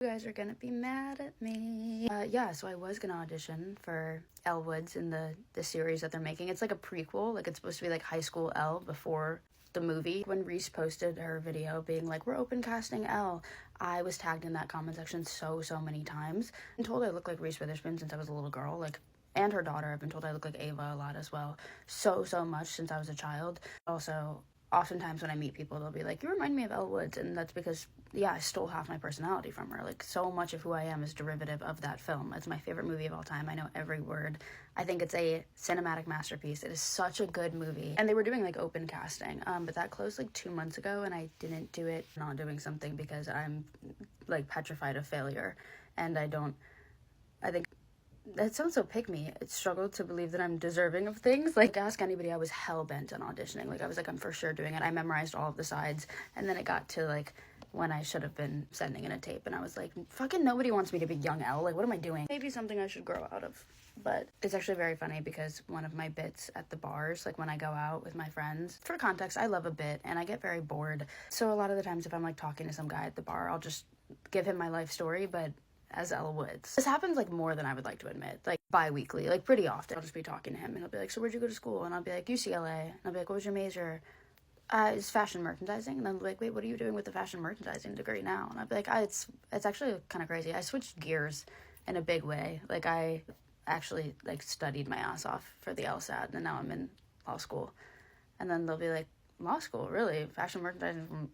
You guys are gonna be mad at me. Yeah, so I was gonna audition for Elle Woods in the series that they're making. It's like a prequel, like it's supposed to be like high school Elle before the movie. When Reese posted her video being like, we're open casting Elle, I was tagged in that comment section so many times. I'm told I look like Reese Witherspoon since I was a little girl, like, and her daughter. I've been told I look like Ava a lot as well. So much since I was a child. Also, oftentimes when I meet people, they'll be like, you remind me of Elle Woods, and that's because, yeah, I stole half my personality from her. Like, so much of who I am is derivative of that film. It's my favorite movie of all time. I know every word. I think it's a cinematic masterpiece. It is such a good movie. And they were doing, like, open casting, but that closed, like, 2 months ago, and I didn't do it. Not doing something because I'm, like, petrified of failure, and I think that sounds so pick-me. I struggled to believe that I'm deserving of things. Like, ask anybody, I was hell-bent on auditioning. Like, I was like, I'm for sure doing it. I memorized all of the sides. And then it got to, like, when I should have been sending in a tape. And I was like, fucking nobody wants me to be young Elle. Like, what am I doing? Maybe something I should grow out of. But it's actually very funny because one of my bits at the bars, like when I go out with my friends, for context, I love a bit and I get very bored. So a lot of the times if I'm, like, talking to some guy at the bar, I'll just give him my life story, but as Elle Woods. This happens, like, more than I would like to admit, like, bi-weekly, like, pretty often. I'll just be talking to him, and he'll be like, so where'd you go to school? And I'll be like, UCLA. And I'll be like, what was your major? It's fashion merchandising. And then I'll be like, wait, what are you doing with the fashion merchandising degree now? And I'll be like, it's actually kind of crazy. I switched gears in a big way. Like, I actually, like, studied my ass off for the LSAT, and now I'm in law school. And then they'll be like, law school? Really? Fashion merchandising from...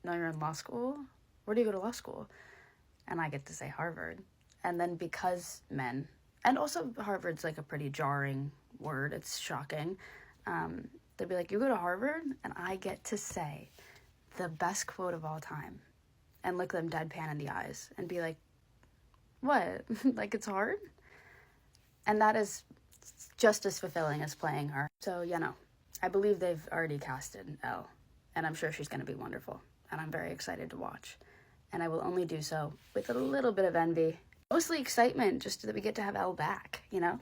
No, you're in law school? Where do you go to law school? And I get to say Harvard. And then because men, and also Harvard's like a pretty jarring word, it's shocking, they'd be like, you go to Harvard? And I get to say the best quote of all time and look them deadpan in the eyes and be like, what? Like, it's hard? And that is just as fulfilling as playing her. So, you know, I believe they've already casted Elle, and I'm sure she's going to be wonderful, and I'm very excited to watch. And I will only do so with a little bit of envy. Mostly excitement, just that we get to have Elle back, you know?